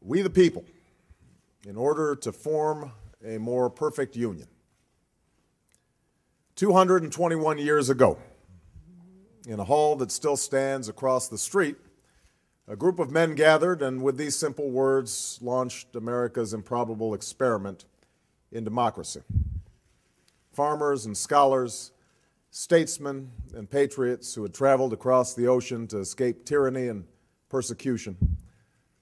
We the people, in order to form a more perfect union. 221 years ago, in a hall that still stands across the street, a group of men gathered and with these simple words launched America's improbable experiment in democracy. Farmers and scholars, statesmen and patriots who had traveled across the ocean to escape tyranny and persecution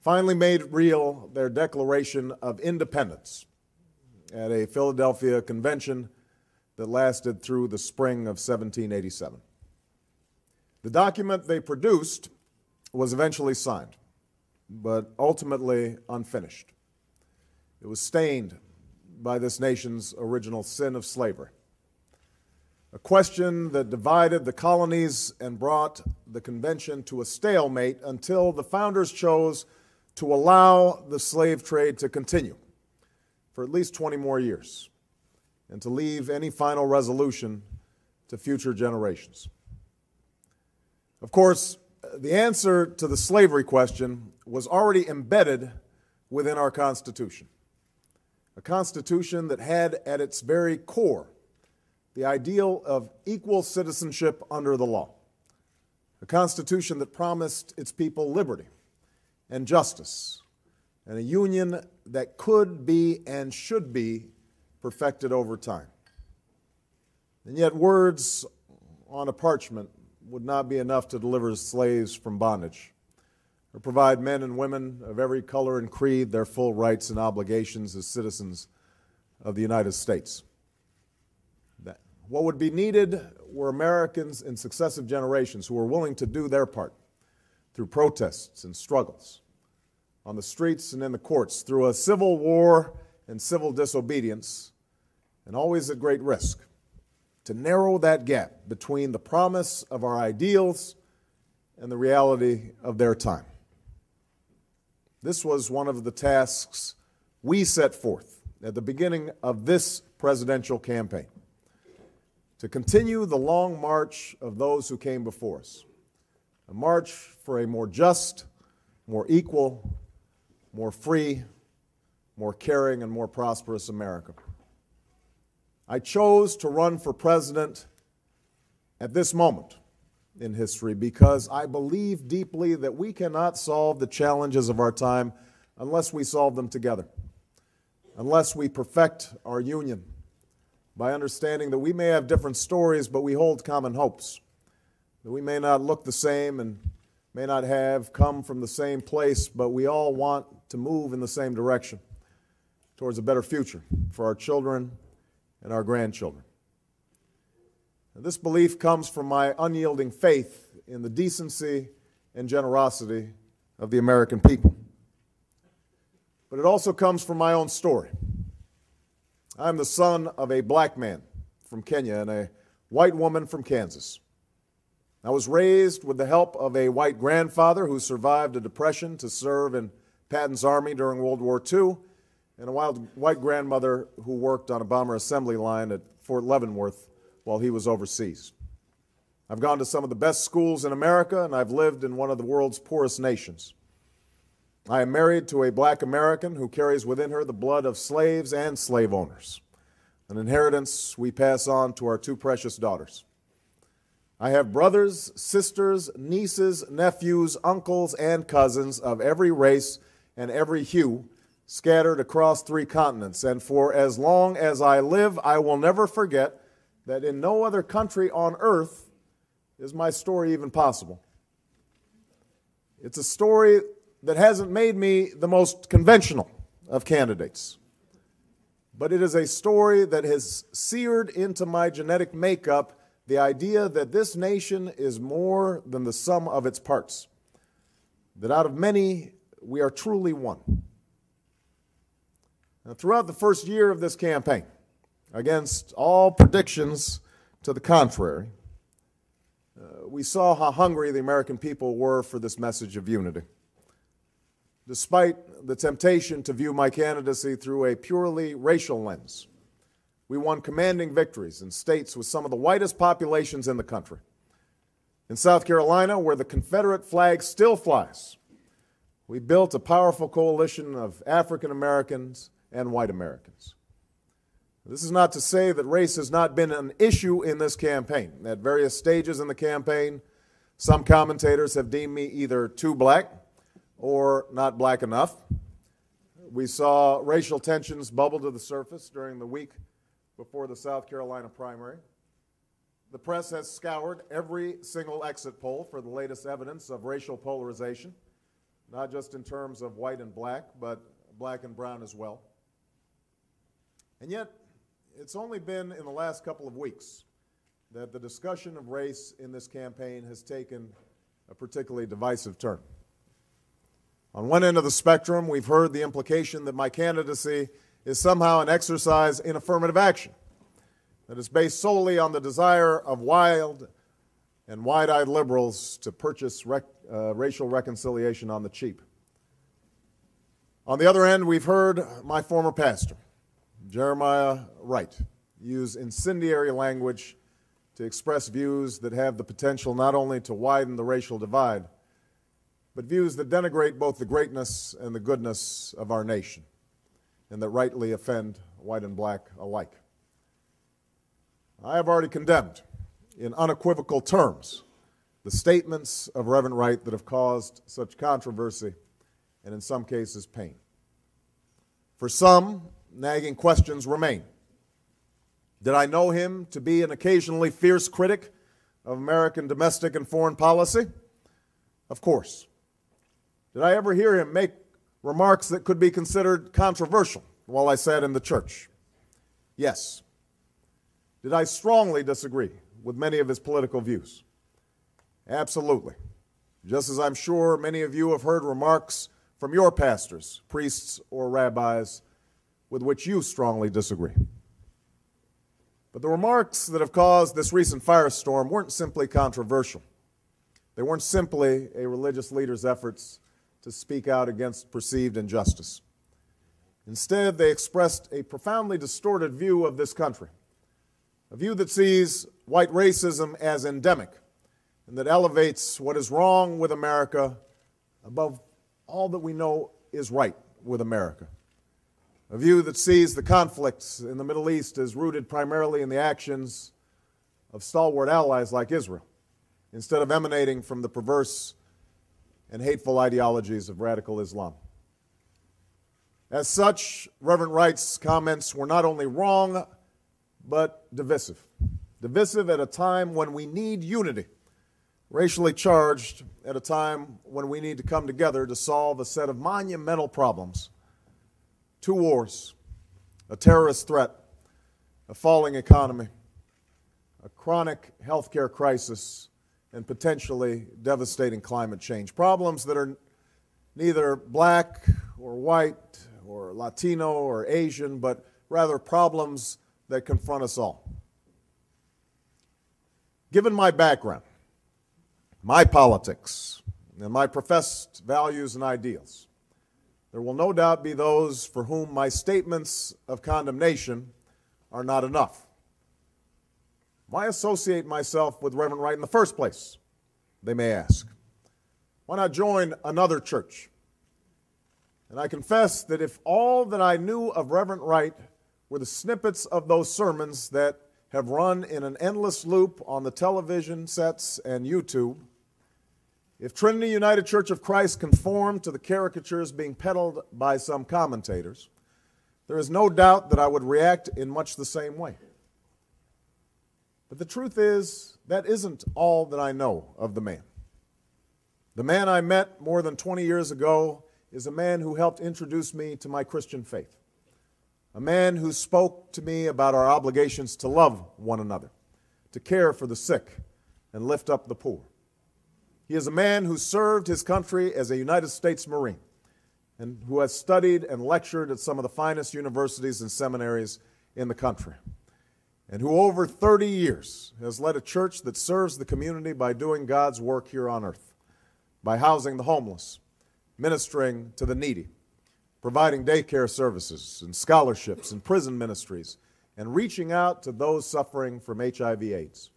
finally made real their Declaration of Independence at a Philadelphia convention that lasted through the spring of 1787. The document they produced was eventually signed, but ultimately unfinished. It was stained by this nation's original sin of slavery, a question that divided the colonies and brought the convention to a stalemate until the founders chose to allow the slave trade to continue for at least 20 more years and to leave any final resolution to future generations. Of course, the answer to the slavery question was already embedded within our Constitution, a Constitution that had at its very core the ideal of equal citizenship under the law, a Constitution that promised its people liberty and justice, and a union that could be and should be perfected over time. And yet words on a parchment would not be enough to deliver slaves from bondage or provide men and women of every color and creed their full rights and obligations as citizens of the United States. What would be needed were Americans in successive generations who were willing to do their part through protests and struggles on the streets and in the courts, through a civil war and civil disobedience, and always at great risk, to narrow that gap between the promise of our ideals and the reality of their time. This was one of the tasks we set forth at the beginning of this presidential campaign, to continue the long march of those who came before us, a march for a more just, more equal, more free, more caring, and more prosperous America. I chose to run for president at this moment in history because I believe deeply that we cannot solve the challenges of our time unless we solve them together, unless we perfect our union by understanding that we may have different stories, but we hold common hopes, that we may not look the same and may not have come from the same place, but we all want to move in the same direction towards a better future for our children and our grandchildren. And this belief comes from my unyielding faith in the decency and generosity of the American people. But it also comes from my own story. I'm the son of a black man from Kenya and a white woman from Kansas. I was raised with the help of a white grandfather who survived a depression to serve in Patton's army during World War II, and a white grandmother who worked on a bomber assembly line at Fort Leavenworth while he was overseas. I've gone to some of the best schools in America, and I've lived in one of the world's poorest nations. I am married to a black American who carries within her the blood of slaves and slave owners, an inheritance we pass on to our two precious daughters. I have brothers, sisters, nieces, nephews, uncles, and cousins of every race and every hue scattered across 3 continents. And for as long as I live, I will never forget that in no other country on earth is my story even possible. It's a story that hasn't made me the most conventional of candidates, but it is a story that has seared into my genetic makeup the idea that this nation is more than the sum of its parts, that out of many, we are truly one. Now, throughout the first year of this campaign, against all predictions to the contrary, we saw how hungry the American people were for this message of unity. Despite the temptation to view my candidacy through a purely racial lens, we won commanding victories in states with some of the whitest populations in the country. In South Carolina, where the Confederate flag still flies, We built a powerful coalition of African Americans and white Americans. This is not to say that race has not been an issue in this campaign. At various stages in the campaign, some commentators have deemed me either too black or not black enough. We saw racial tensions bubble to the surface during the week before the South Carolina primary. The press has scoured every single exit poll for the latest evidence of racial polarization, not just in terms of white and black, but black and brown as well. And yet, it's only been in the last couple of weeks that the discussion of race in this campaign has taken a particularly divisive turn. On one end of the spectrum, we've heard the implication that my candidacy is somehow an exercise in affirmative action, that is based solely on the desire of wild and wide-eyed liberals to purchase racial reconciliation on the cheap. On the other end, we've heard my former pastor, Jeremiah Wright, use incendiary language to express views that have the potential not only to widen the racial divide, but views that denigrate both the greatness and the goodness of our nation, and that rightly offend white and black alike. I have already condemned, in unequivocal terms, the statements of Reverend Wright that have caused such controversy and, in some cases, pain. For some, nagging questions remain. Did I know him to be an occasionally fierce critic of American domestic and foreign policy? Of course. Did I ever hear him make remarks that could be considered controversial while I sat in the church? Yes. Did I strongly disagree with many of his political views? Absolutely. Just as I'm sure many of you have heard remarks from your pastors, priests, or rabbis with which you strongly disagree. But the remarks that have caused this recent firestorm weren't simply controversial. They weren't simply a religious leader's efforts to speak out against perceived injustice. Instead, they expressed a profoundly distorted view of this country, a view that sees white racism as endemic and that elevates what is wrong with America above all that we know is right with America. A view that sees the conflicts in the Middle East as rooted primarily in the actions of stalwart allies like Israel, instead of emanating from the perverse and hateful ideologies of radical Islam. As such, Reverend Wright's comments were not only wrong, but divisive. Divisive at a time when we need unity, racially charged at a time when we need to come together to solve a set of monumental problems: 2 wars, a terrorist threat, a falling economy, a chronic healthcare crisis, and potentially devastating climate change. Problems that are neither black or white or Latino or Asian, but rather problems that confront us all. Given my background, my politics, and my professed values and ideals, there will no doubt be those for whom my statements of condemnation are not enough. Why associate myself with Reverend Wright in the first place, they may ask? Why not join another church? And I confess that if all that I knew of Reverend Wright were the snippets of those sermons that have run in an endless loop on the television sets and YouTube, if Trinity United Church of Christ conformed to the caricatures being peddled by some commentators, there is no doubt that I would react in much the same way. But the truth is, that isn't all that I know of the man. The man I met more than 20 years ago is a man who helped introduce me to my Christian faith, a man who spoke to me about our obligations to love one another, to care for the sick, and lift up the poor. He is a man who served his country as a United States Marine and who has studied and lectured at some of the finest universities and seminaries in the country, and who over 30 years has led a church that serves the community by doing God's work here on earth, by housing the homeless, ministering to the needy, providing daycare services and scholarships and prison ministries, and reaching out to those suffering from HIV/AIDS.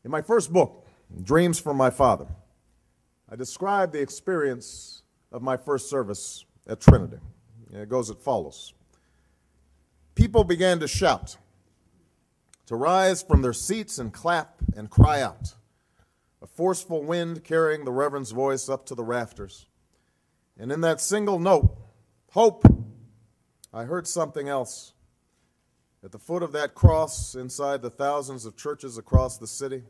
In my first book, Dreams from My Father, I described the experience of my first service at Trinity. It goes as follows. People began to shout, to rise from their seats and clap and cry out. A forceful wind carrying the Reverend's voice up to the rafters. And in that single note, hope, I heard something else. At the foot of that cross, inside the thousands of churches across the city,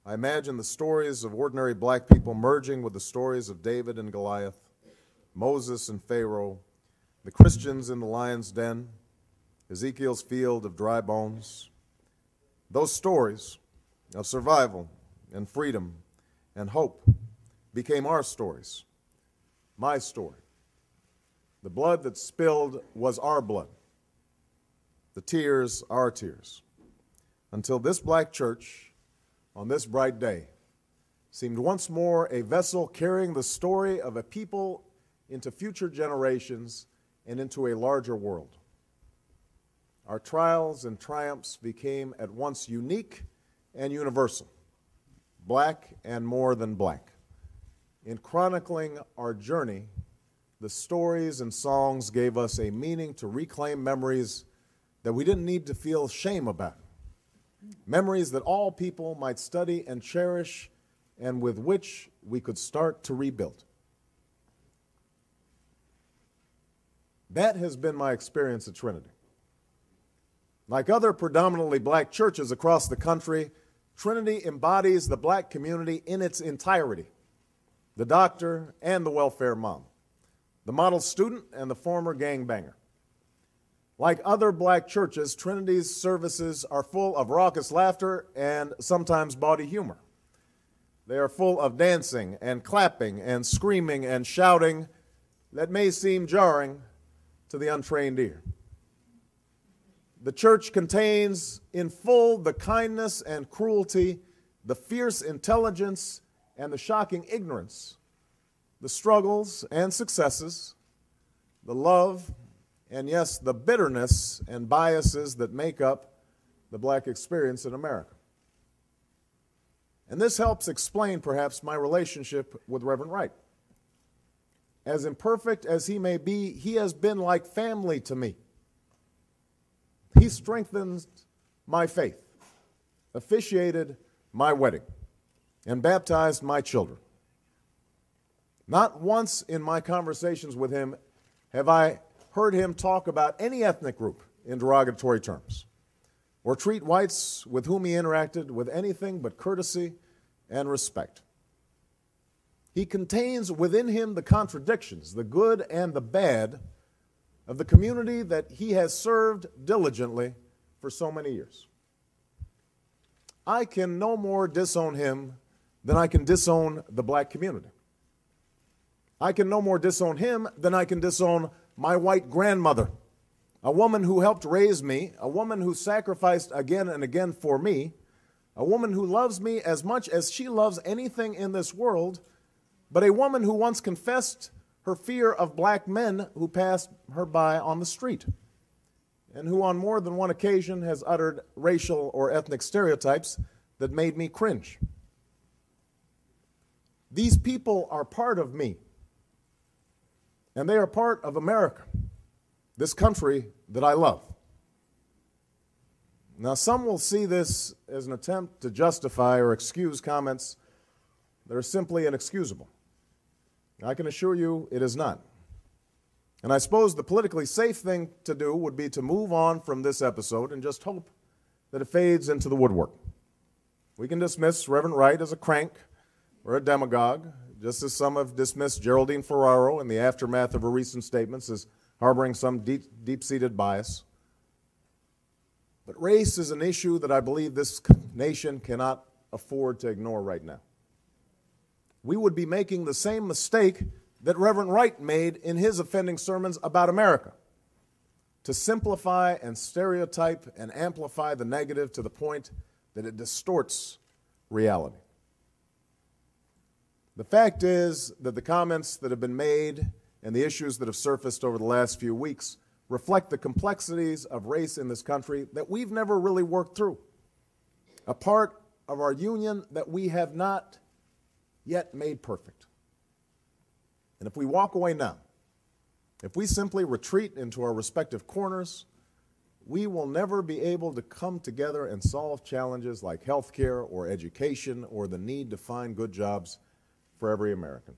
I imagine the stories of ordinary black people merging with the stories of David and Goliath, Moses and Pharaoh, the Christians in the lion's den, Ezekiel's field of dry bones. Those stories of survival and freedom and hope became our stories, my story. The blood that spilled was our blood, the tears our tears, until this black church on this bright day seemed once more a vessel carrying the story of a people into future generations and into a larger world. Our trials and triumphs became at once unique and universal, black and more than black. In chronicling our journey, the stories and songs gave us a meaning to reclaim memories that we didn't need to feel shame about, memories that all people might study and cherish and with which we could start to rebuild. That has been my experience at Trinity. Like other predominantly black churches across the country, Trinity embodies the black community in its entirety, the doctor and the welfare mom, the model student and the former gangbanger. Like other black churches, Trinity's services are full of raucous laughter and sometimes bawdy humor. They are full of dancing and clapping and screaming and shouting that may seem jarring to the untrained ear. The church contains in full the kindness and cruelty, the fierce intelligence and the shocking ignorance, the struggles and successes, the love, and yes, the bitterness and biases that make up the black experience in America. And this helps explain, perhaps, my relationship with Reverend Wright. As imperfect as he may be, he has been like family to me. He strengthened my faith, officiated my wedding, and baptized my children. Not once in my conversations with him have I heard him talk about any ethnic group in derogatory terms, or treat whites with whom he interacted with anything but courtesy and respect. He contains within him the contradictions, the good and the bad, of the community that he has served diligently for so many years. I can no more disown him than I can disown the black community. I can no more disown him than I can disown my white grandmother, a woman who helped raise me, a woman who sacrificed again and again for me, a woman who loves me as much as she loves anything in this world, but a woman who once confessed her fear of black men who passed her by on the street, and who on more than one occasion has uttered racial or ethnic stereotypes that made me cringe. These people are part of me, and they are part of America, this country that I love. Now, some will see this as an attempt to justify or excuse comments that are simply inexcusable. I can assure you it is not. And I suppose the politically safe thing to do would be to move on from this episode and just hope that it fades into the woodwork. We can dismiss Reverend Wright as a crank or a demagogue, just as some have dismissed Geraldine Ferraro in the aftermath of her recent statements as harboring some deep-seated bias. But race is an issue that I believe this nation cannot afford to ignore right now. We would be making the same mistake that Reverend Wright made in his offending sermons about America, to simplify and stereotype and amplify the negative to the point that it distorts reality. The fact is that the comments that have been made and the issues that have surfaced over the last few weeks reflect the complexities of race in this country that we've never really worked through, a part of our union that we have not yet made perfect. And if we walk away now, if we simply retreat into our respective corners, we will never be able to come together and solve challenges like health care or education or the need to find good jobs for every American.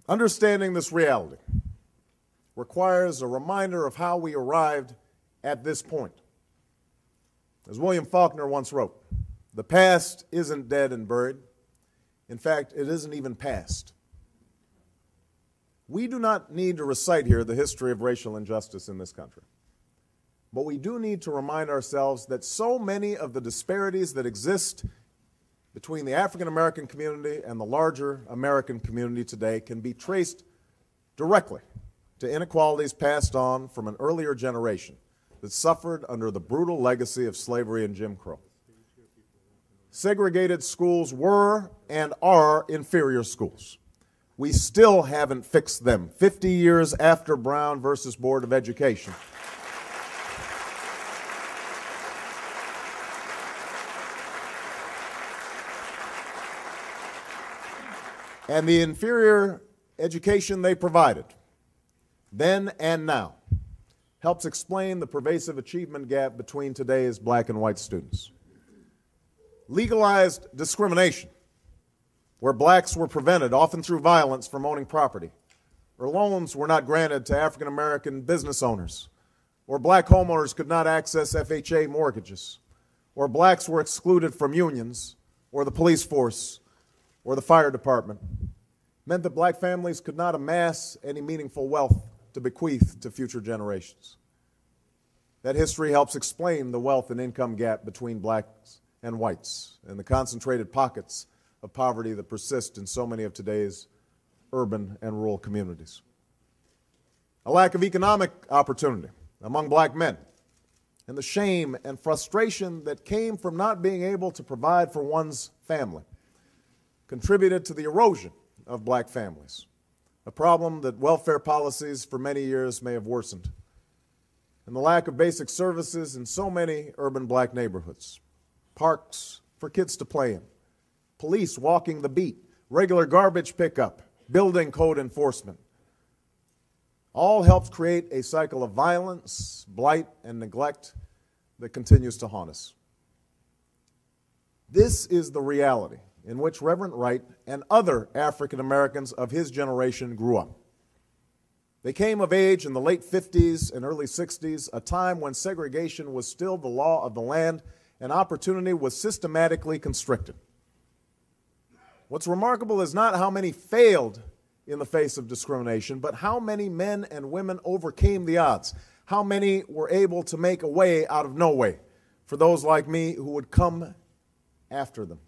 Understanding this reality requires a reminder of how we arrived at this point. As William Faulkner once wrote, the past isn't dead and buried. In fact, it isn't even past. We do not need to recite here the history of racial injustice in this country. But we do need to remind ourselves that so many of the disparities that exist between the African American community and the larger American community today can be traced directly to inequalities passed on from an earlier generation that suffered under the brutal legacy of slavery and Jim Crow. Segregated schools were and are inferior schools. We still haven't fixed them 50 years after Brown versus Board of Education. And the inferior education they provided, then and now, helps explain the pervasive achievement gap between today's black and white students. Legalized discrimination, where blacks were prevented, often through violence, from owning property, or loans were not granted to African American business owners, or black homeowners could not access FHA mortgages, or blacks were excluded from unions, or the police force, or the fire department, meant that black families could not amass any meaningful wealth to bequeath to future generations. That history helps explain the wealth and income gap between blacks and whites and the concentrated pockets of poverty that persist in so many of today's urban and rural communities. A lack of economic opportunity among black men and the shame and frustration that came from not being able to provide for one's family contributed to the erosion of black families, a problem that welfare policies for many years may have worsened, and the lack of basic services in so many urban black neighborhoods, parks for kids to play in, police walking the beat, regular garbage pickup, building code enforcement, all helps create a cycle of violence, blight, and neglect that continues to haunt us. This is the reality in which Reverend Wright and other African Americans of his generation grew up. They came of age in the late 50s and early 60s, a time when segregation was still the law of the land and opportunity was systematically constricted. What's remarkable is not how many failed in the face of discrimination, but how many men and women overcame the odds, how many were able to make a way out of no way for those like me who would come after them.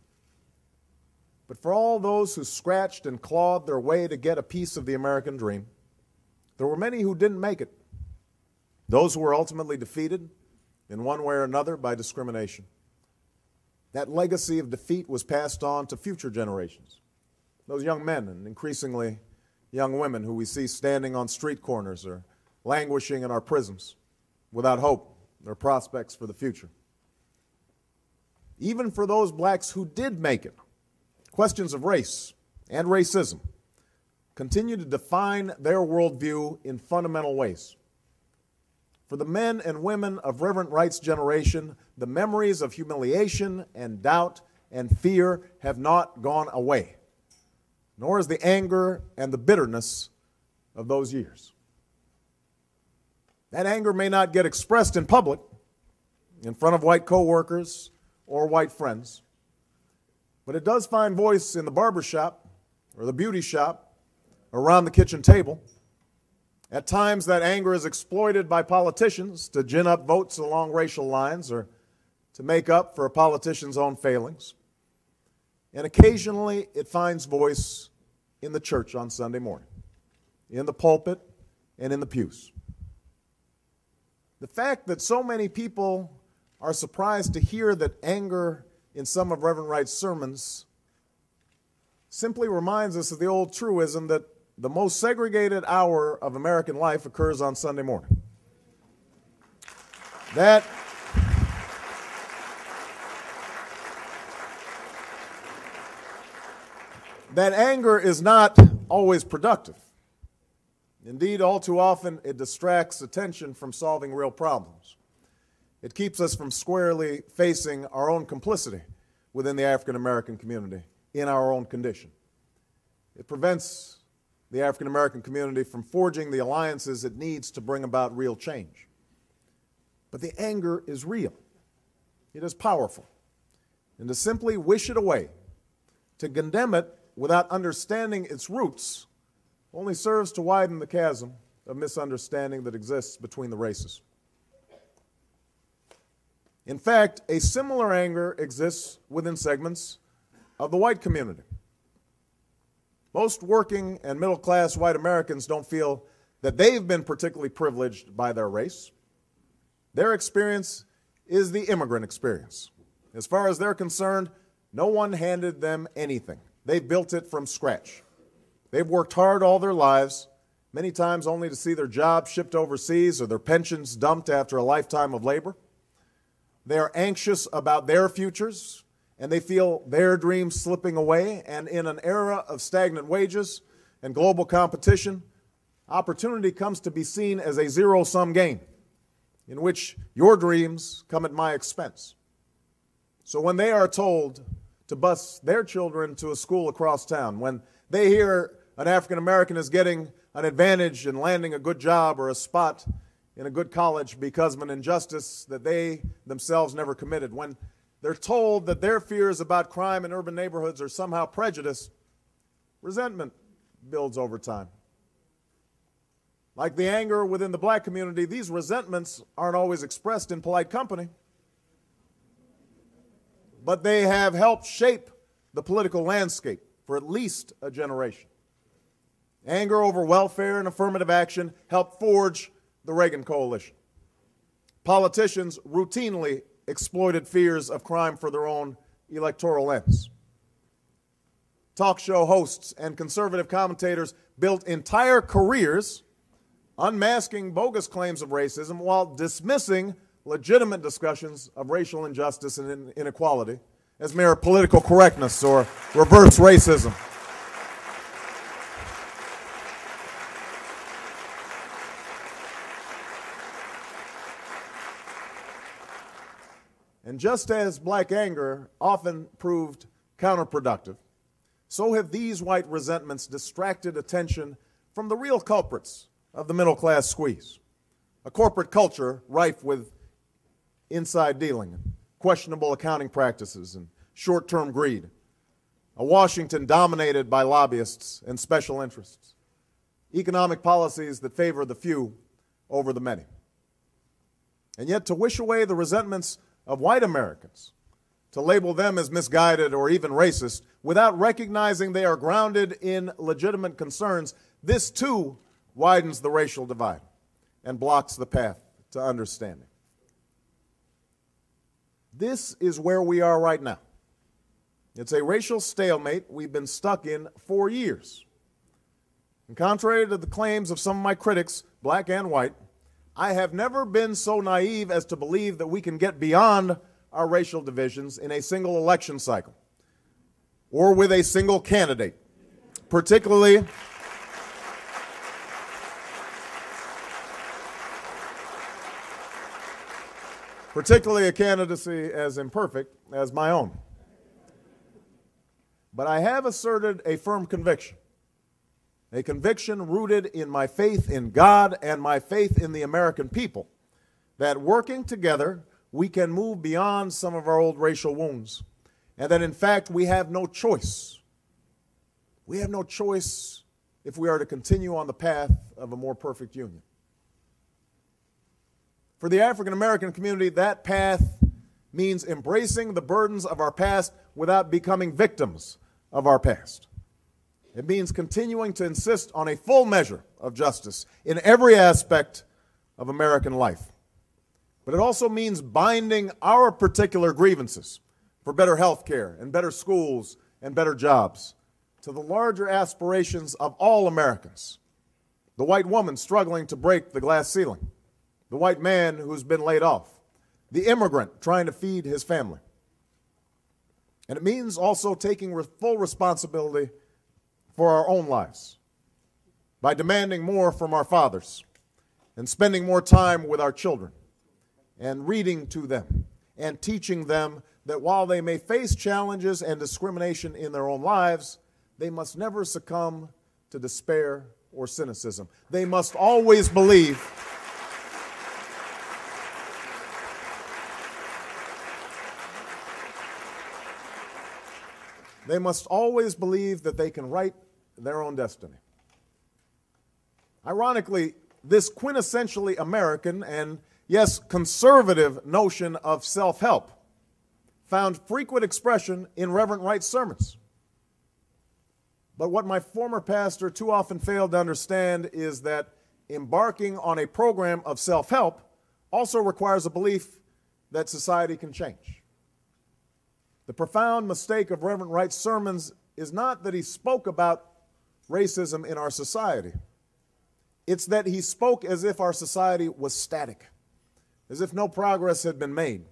But for all those who scratched and clawed their way to get a piece of the American dream, there were many who didn't make it. Those who were ultimately defeated in one way or another by discrimination. That legacy of defeat was passed on to future generations. Those young men and increasingly young women who we see standing on street corners or languishing in our prisons without hope or prospects for the future. Even for those blacks who did make it, questions of race and racism continue to define their worldview in fundamental ways. For the men and women of Reverend Wright's generation, the memories of humiliation and doubt and fear have not gone away, nor is the anger and the bitterness of those years. That anger may not get expressed in public, in front of white coworkers or white friends, but it does find voice in the barbershop or the beauty shop or around the kitchen table. At times, that anger is exploited by politicians to gin up votes along racial lines or to make up for a politician's own failings. And occasionally, it finds voice in the church on Sunday morning, in the pulpit and in the pews. The fact that so many people are surprised to hear that anger in some of Reverend Wright's sermons simply reminds us of the old truism that the most segregated hour of American life occurs on Sunday morning. That anger is not always productive. Indeed, all too often, it distracts attention from solving real problems. It keeps us from squarely facing our own complicity within the African American community in our own condition. It prevents the African American community from forging the alliances it needs to bring about real change. But the anger is real. It is powerful. And to simply wish it away, to condemn it without understanding its roots, only serves to widen the chasm of misunderstanding that exists between the races. In fact, a similar anger exists within segments of the white community. Most working and middle-class white Americans don't feel that they've been particularly privileged by their race. Their experience is the immigrant experience. As far as they're concerned, no one handed them anything. They built it from scratch. They've worked hard all their lives, many times only to see their jobs shipped overseas or their pensions dumped after a lifetime of labor. They are anxious about their futures, and they feel their dreams slipping away. And in an era of stagnant wages and global competition, opportunity comes to be seen as a zero-sum game in which your dreams come at my expense. So when they are told to bus their children to a school across town, when they hear an African American is getting an advantage in landing a good job or a spot in a good college because of an injustice that they themselves never committed, when they're told that their fears about crime in urban neighborhoods are somehow prejudice, resentment builds over time. Like the anger within the black community, these resentments aren't always expressed in polite company, but they have helped shape the political landscape for at least a generation. Anger over welfare and affirmative action helped forge the Reagan coalition. Politicians routinely exploited fears of crime for their own electoral ends. Talk show hosts and conservative commentators built entire careers unmasking bogus claims of racism while dismissing legitimate discussions of racial injustice and inequality as mere political correctness or reverse racism. And just as black anger often proved counterproductive, so have these white resentments distracted attention from the real culprits of the middle-class squeeze, a corporate culture rife with inside dealing, questionable accounting practices, and short-term greed, a Washington dominated by lobbyists and special interests, economic policies that favor the few over the many. And yet to wish away the resentments of white Americans, to label them as misguided or even racist without recognizing they are grounded in legitimate concerns, this too widens the racial divide and blocks the path to understanding. This is where we are right now. It's a racial stalemate we've been stuck in for years. And contrary to the claims of some of my critics, black and white, I have never been so naive as to believe that we can get beyond our racial divisions in a single election cycle or with a single candidate, particularly a candidacy as imperfect as my own. But I have asserted a firm conviction, a conviction rooted in my faith in God and my faith in the American people, that working together we can move beyond some of our old racial wounds, and that in fact we have no choice. We have no choice if we are to continue on the path of a more perfect union. For the African American community, that path means embracing the burdens of our past without becoming victims of our past. It means continuing to insist on a full measure of justice in every aspect of American life. But it also means binding our particular grievances for better health care and better schools and better jobs, to the larger aspirations of all Americans. The white woman struggling to break the glass ceiling, the white man who's been laid off, the immigrant trying to feed his family. And it means also taking full responsibility for our own lives by demanding more from our fathers and spending more time with our children and reading to them and teaching them that while they may face challenges and discrimination in their own lives, they must never succumb to despair or cynicism. They must always believe that they can write their own destiny. Ironically, this quintessentially American and, yes, conservative notion of self-help found frequent expression in Reverend Wright's sermons. But what my former pastor too often failed to understand is that embarking on a program of self-help also requires a belief that society can change. The profound mistake of Reverend Wright's sermons is not that he spoke about racism in our society. It's that he spoke as if our society was static, as if no progress had been made,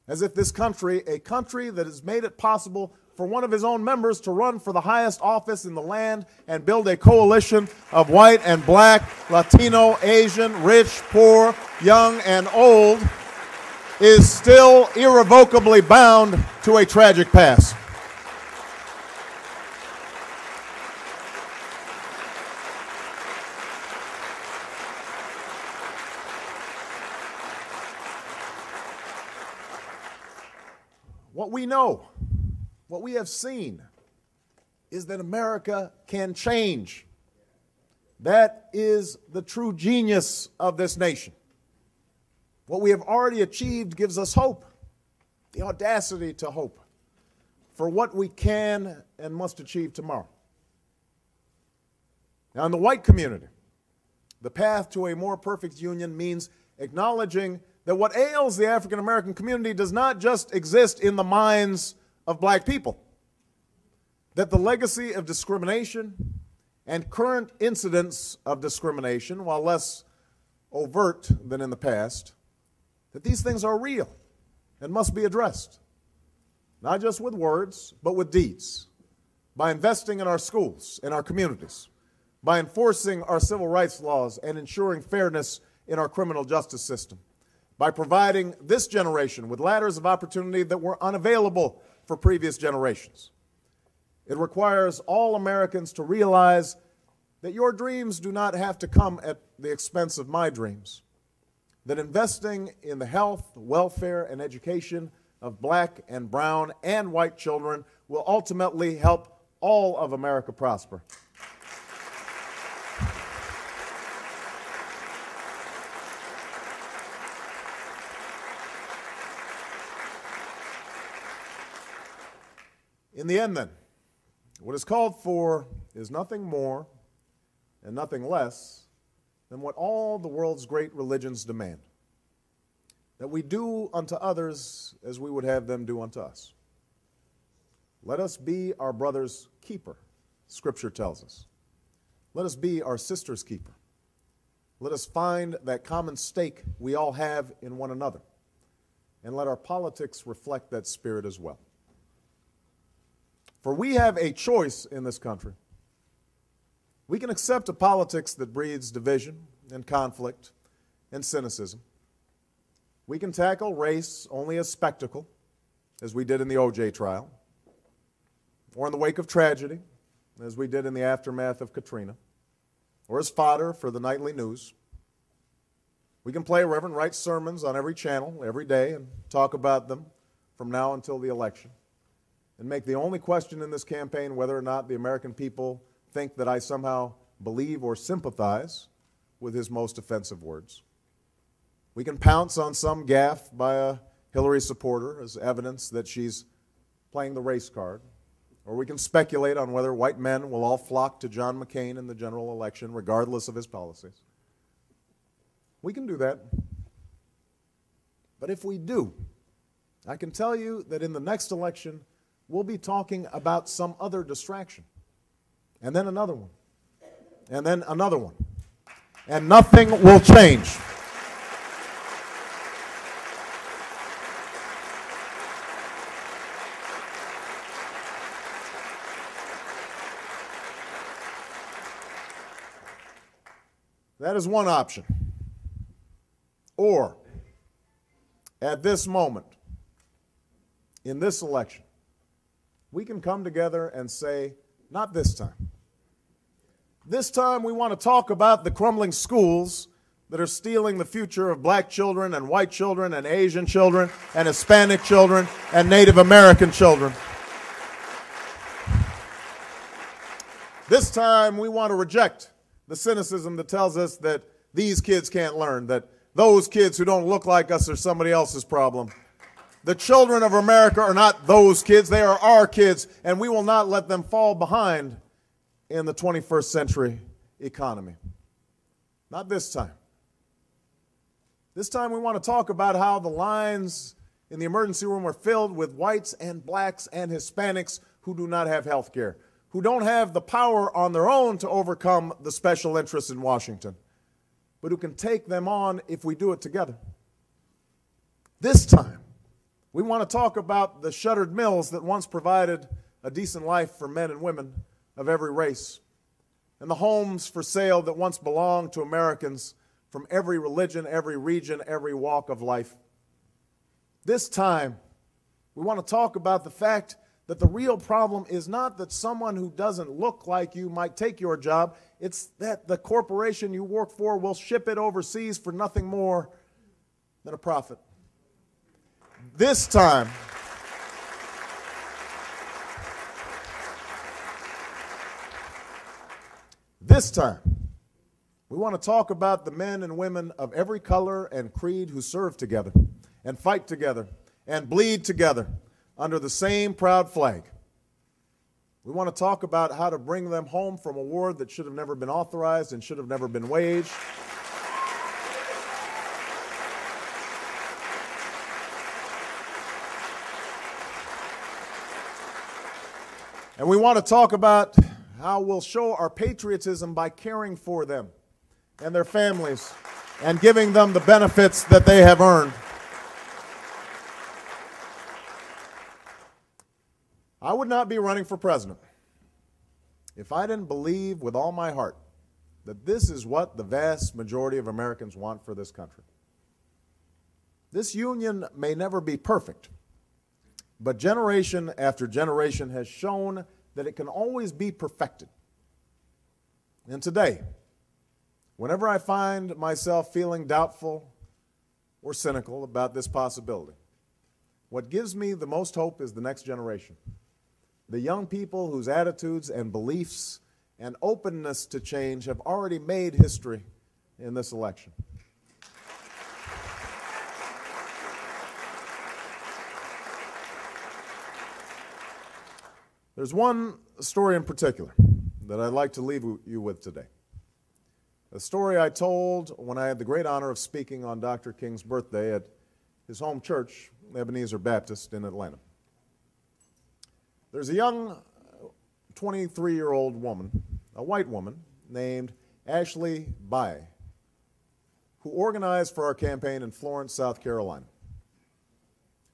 as if this country, a country that has made it possible for one of his own members to run for the highest office in the land and build a coalition of white and black, Latino, Asian, rich, poor, young, and old, is still irrevocably bound to a tragic past. What we know, what we have seen, is that America can change. That is the true genius of this nation. What we have already achieved gives us hope, the audacity to hope for what we can and must achieve tomorrow. Now, in the white community, the path to a more perfect union means acknowledging that what ails the African American community does not just exist in the minds of black people, that the legacy of discrimination and current incidents of discrimination, while less overt than in the past, that these things are real and must be addressed, not just with words, but with deeds, by investing in our schools, in our communities, by enforcing our civil rights laws and ensuring fairness in our criminal justice system, by providing this generation with ladders of opportunity that were unavailable for previous generations. It requires all Americans to realize that your dreams do not have to come at the expense of my dreams, that investing in the health, welfare, and education of black and brown and white children will ultimately help all of America prosper. In the end, then, what is called for is nothing more and nothing less than what all the world's great religions demand, that we do unto others as we would have them do unto us. Let us be our brother's keeper, Scripture tells us. Let us be our sister's keeper. Let us find that common stake we all have in one another, and let our politics reflect that spirit as well. For we have a choice in this country. We can accept a politics that breeds division and conflict and cynicism. We can tackle race only as spectacle, as we did in the O.J. trial, or in the wake of tragedy, as we did in the aftermath of Katrina, or as fodder for the nightly news. We can play Reverend Wright's sermons on every channel, every day, and talk about them from now until the election, and make the only question in this campaign whether or not the American people think that I somehow believe or sympathize with his most offensive words. We can pounce on some gaffe by a Hillary supporter as evidence that she's playing the race card, or we can speculate on whether white men will all flock to John McCain in the general election regardless of his policies. We can do that. But if we do, I can tell you that in the next election, we'll be talking about some other distraction. And then another one. And then another one. And nothing will change. That is one option. Or, at this moment, in this election, we can come together and say, not this time. This time we want to talk about the crumbling schools that are stealing the future of black children and white children and Asian children and Hispanic children and Native American children. This time we want to reject the cynicism that tells us that these kids can't learn, that those kids who don't look like us are somebody else's problem. The children of America are not those kids, they are our kids, and we will not let them fall behind in the 21st century economy. Not this time. This time we want to talk about how the lines in the emergency room are filled with whites and blacks and Hispanics who do not have health care, who don't have the power on their own to overcome the special interests in Washington, but who can take them on if we do it together. This time, we want to talk about the shuttered mills that once provided a decent life for men and women of every race, and the homes for sale that once belonged to Americans from every religion, every region, every walk of life. This time, we want to talk about the fact that the real problem is not that someone who doesn't look like you might take your job, it's that the corporation you work for will ship it overseas for nothing more than a profit. This time, we want to talk about the men and women of every color and creed who serve together and fight together and bleed together under the same proud flag. We want to talk about how to bring them home from a war that should have never been authorized and should have never been waged. And we want to talk about how we'll show our patriotism by caring for them and their families and giving them the benefits that they have earned. I would not be running for president if I didn't believe with all my heart that this is what the vast majority of Americans want for this country. This union may never be perfect, but generation after generation has shown that it can always be perfected. And today, whenever I find myself feeling doubtful or cynical about this possibility, what gives me the most hope is the next generation. The young people whose attitudes and beliefs and openness to change have already made history in this election. There's one story in particular that I'd like to leave you with today. A story I told when I had the great honor of speaking on Dr. King's birthday at his home church, Ebenezer Baptist in Atlanta. There's a young 23-year-old woman, a white woman, named Ashley Bae, who organized for our campaign in Florence, South Carolina.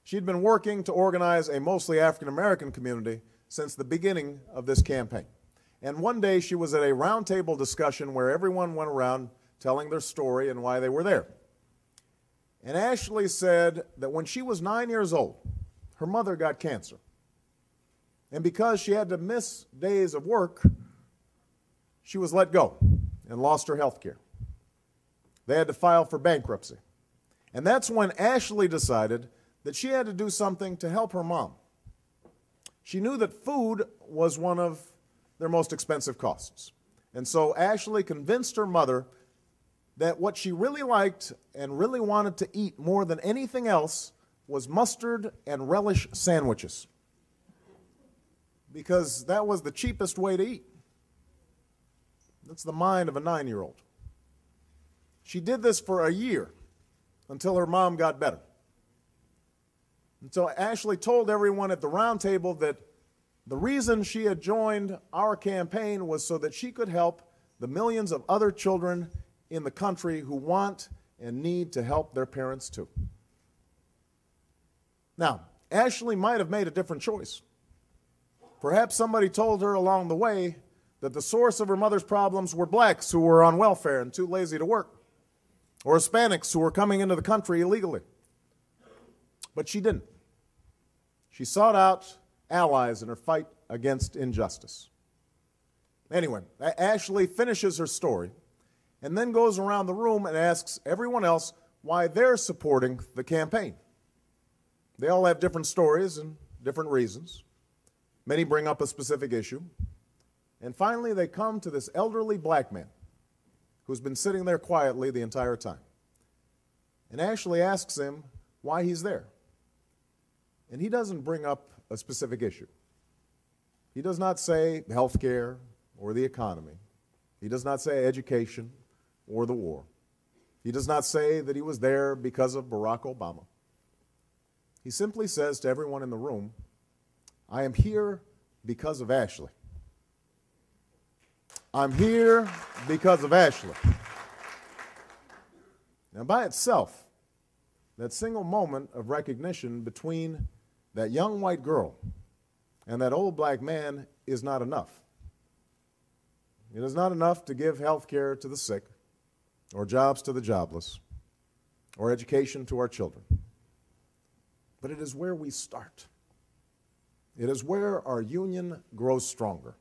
She'd been working to organize a mostly African-American community since the beginning of this campaign. And one day she was at a roundtable discussion where everyone went around telling their story and why they were there. And Ashley said that when she was 9 years old, her mother got cancer. And because she had to miss days of work, she was let go and lost her health care. They had to file for bankruptcy. And that's when Ashley decided that she had to do something to help her mom. She knew that food was one of their most expensive costs. And so Ashley convinced her mother that what she really liked and really wanted to eat more than anything else was mustard and relish sandwiches, because that was the cheapest way to eat. That's the mind of a 9-year-old. She did this for a year until her mom got better. And so Ashley told everyone at the round table that the reason she had joined our campaign was so that she could help the millions of other children in the country who want and need to help their parents too. Now, Ashley might have made a different choice. Perhaps somebody told her along the way that the source of her mother's problems were blacks who were on welfare and too lazy to work, or Hispanics who were coming into the country illegally. But she didn't. She sought out allies in her fight against injustice. Anyway, Ashley finishes her story and then goes around the room and asks everyone else why they're supporting the campaign. They all have different stories and different reasons. Many bring up a specific issue. And finally, they come to this elderly black man who's been sitting there quietly the entire time. And Ashley asks him why he's there. And he doesn't bring up a specific issue. He does not say health care or the economy. He does not say education or the war. He does not say that he was there because of Barack Obama. He simply says to everyone in the room, I am here because of Ashley. I'm here because of Ashley. Now, by itself, that single moment of recognition between that young white girl and that old black man is not enough. It is not enough to give health care to the sick, or jobs to the jobless, or education to our children. But it is where we start. It is where our union grows stronger.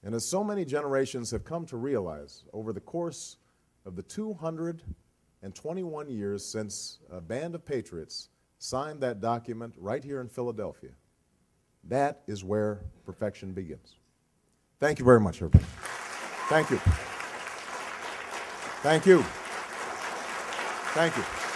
And as so many generations have come to realize over the course of the 221 years since a band of patriots signed that document right here in Philadelphia, that is where perfection begins. Thank you very much, everybody. Thank you. Thank you. Thank you.